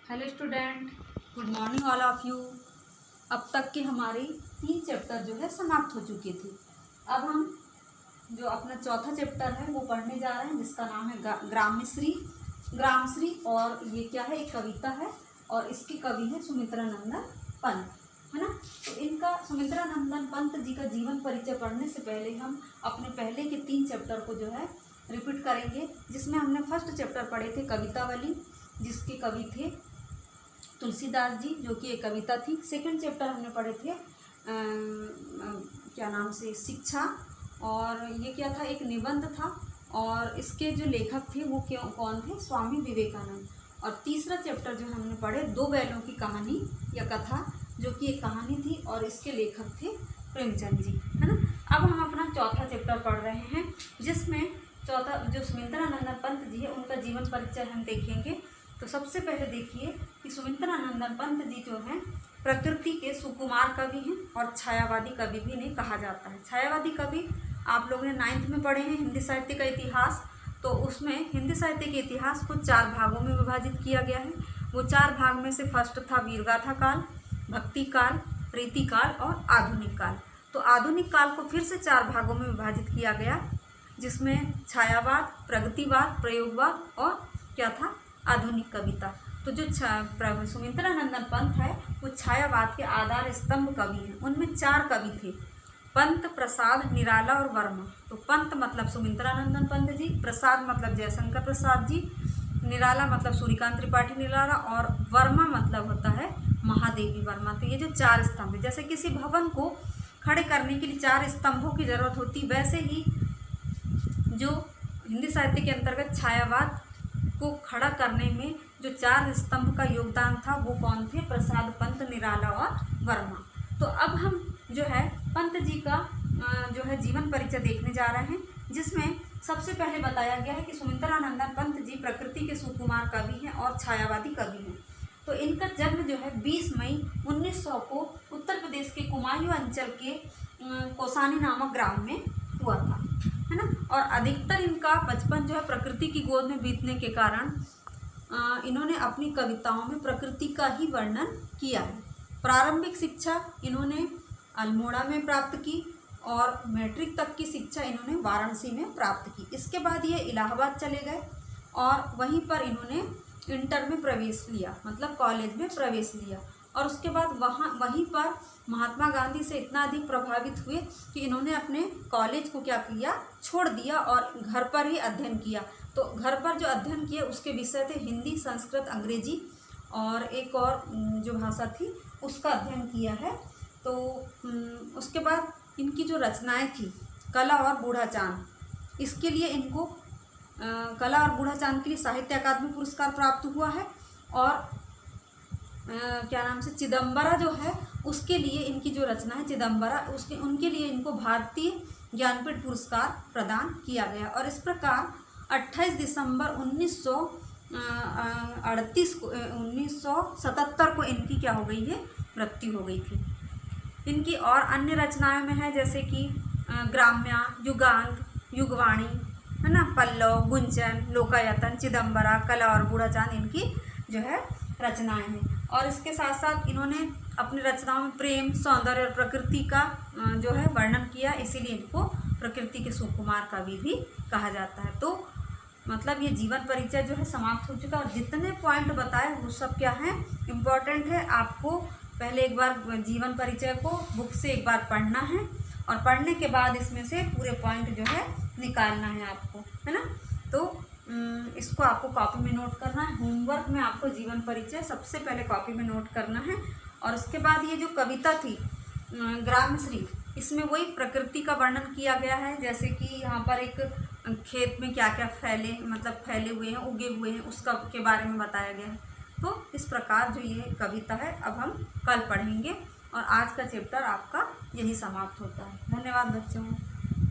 Hello student, good morning all of you. अब तक के हमारे 3 चैप्टर जो है समाप्त हो चुके थे। अब हम जो अपना चौथा चैप्टर है वो पढ़ने जा रहे हैं, जिसका नाम है ग्रामश्री। और ये क्या है, एक कविता है और इसके कवि है सुमित्रानंदन पंत, है ना। तो इनका सुमित्रानंदन पंत जी का जीवन परिचय पढ़ने से पहले हम अपने पहले के 3 चैप्टर को जो है रिपीट करेंगे, जिसमें हमने फर्स्ट चैप्टर पढ़े थे कवितावली, जिसके कवि थे तुलसीदास जी, जो कि एक कविता थी। सेकंड चैप्टर हमने पढ़े थे क्या नाम से, शिक्षा, और ये क्या था, एक निबंध था, और इसके जो लेखक थे वो कौन थे, स्वामी विवेकानंद। और तीसरा चैप्टर जो हमने पढ़े 2 बैलों की कहानी या कथा, जो कि एक कहानी थी और इसके लेखक थे प्रेमचंद जी, है ना। अब हम अपना चौथा चैप्टर पढ़ रहे हैं, जिसमें चौथा जो सुमित्रानंदन पंत जी है उनका जीवन परिचय हम देखेंगे। तो सबसे पहले देखिए कि सुमित्रानंदन पंत जी जो हैं प्रकृति के सुकुमार कवि हैं और छायावादी कवि भी इन्हें कहा जाता है। छायावादी कवि आप लोगों ने 9th में पढ़े हैं, हिंदी साहित्य का इतिहास। तो उसमें हिंदी साहित्य के इतिहास को 4 भागों में विभाजित किया गया है। वो 4 भाग में से फर्स्ट था वीरगाथा काल, भक्ति काल, प्रीति काल और आधुनिक काल। तो आधुनिक काल को फिर से 4 भागों में विभाजित किया गया, जिसमें छायावाद, प्रगतिवाद, प्रयोगवाद और क्या था, आधुनिक कविता। तो जो सुमित्रानंदन पंत है वो छायावाद के आधार स्तंभ कवि हैं। उनमें 4 कवि थे, पंत, प्रसाद, निराला और वर्मा। तो पंत मतलब सुमित्रानंदन पंत जी, प्रसाद मतलब जयशंकर प्रसाद जी, निराला मतलब सूर्यकांत त्रिपाठी निराला, और वर्मा मतलब होता है महादेवी वर्मा। तो ये जो 4 स्तंभ है, जैसे किसी भवन को खड़े करने के लिए 4 स्तंभों की जरूरत होती, वैसे ही जो हिंदी साहित्य के अंतर्गत छायावाद को खड़ा करने में जो 4 स्तंभ का योगदान था वो कौन थे, प्रसाद, पंत, निराला और वर्मा। तो अब हम जो है पंत जी का जो है जीवन परिचय देखने जा रहे हैं, जिसमें सबसे पहले बताया गया है कि सुमित्रानंदन पंत जी प्रकृति के सुकुमार कवि हैं और छायावादी कवि हैं। तो इनका जन्म जो है 20 मई 1900 को उत्तर प्रदेश के कुमायूं अंचल के कोसानी नामक ग्राम में हुआ था, है ना। और अधिकतर इनका बचपन जो है प्रकृति की गोद में बीतने के कारण इन्होंने अपनी कविताओं में प्रकृति का ही वर्णन किया है। प्रारंभिक शिक्षा इन्होंने अल्मोड़ा में प्राप्त की और मैट्रिक तक की शिक्षा इन्होंने वाराणसी में प्राप्त की। इसके बाद ये इलाहाबाद चले गए और वहीं पर इन्होंने इंटर में प्रवेश लिया, मतलब कॉलेज में प्रवेश लिया। और उसके बाद वहीं पर महात्मा गांधी से इतना अधिक प्रभावित हुए कि इन्होंने अपने कॉलेज को क्या किया, छोड़ दिया और घर पर ही अध्ययन किया। तो घर पर जो अध्ययन किया उसके विषय थे हिंदी, संस्कृत, अंग्रेजी और एक और जो भाषा थी उसका अध्ययन किया है। तो उसके बाद इनकी जो रचनाएं थी कला और बूढ़ा चांद, इसके लिए इनको कला और बूढ़ा चांद के लिए साहित्य अकादमी पुरस्कार प्राप्त हुआ है। और क्या नाम से, चिदम्बरा जो है उसके लिए इनकी जो रचना है चिदम्बरा, उनके लिए इनको भारतीय ज्ञानपीठ पुरस्कार प्रदान किया गया। और इस प्रकार 28 दिसंबर 1977 को इनकी क्या हो गई है, मृत्यु हो गई थी। इनकी और अन्य रचनाओं में है जैसे कि ग्राम्या, युगांत, युगवाणी, है ना, पल्लव, गुंजन, लोकायतन, चिदम्बरा, कला और बूढ़ा चांद इनकी जो है रचनाएं हैं। और इसके साथ साथ इन्होंने अपनी रचनाओं में प्रेम, सौंदर्य और प्रकृति का जो है वर्णन किया, इसीलिए इनको प्रकृति के सुकुमार कवि भी कहा जाता है। तो मतलब ये जीवन परिचय जो है समाप्त हो चुका है। और जितने पॉइंट बताए वो सब क्या है, इम्पॉर्टेंट है। आपको पहले एक बार जीवन परिचय को बुक से एक बार पढ़ना है और पढ़ने के बाद इसमें से पूरे पॉइंट जो है निकालना है आपको, है ना। तो इसको आपको कॉपी में नोट करना है। होमवर्क में आपको जीवन परिचय सबसे पहले कॉपी में नोट करना है। और उसके बाद ये जो कविता थी ग्रामश्री, इसमें वही प्रकृति का वर्णन किया गया है, जैसे कि यहाँ पर एक खेत में क्या क्या फैले हुए हैं, उगे हुए हैं, उसका के बारे में बताया गया है। तो इस प्रकार जो ये कविता है अब हम कल पढ़ेंगे और आज का चैप्टर आपका यही समाप्त होता है। धन्यवाद बच्चों।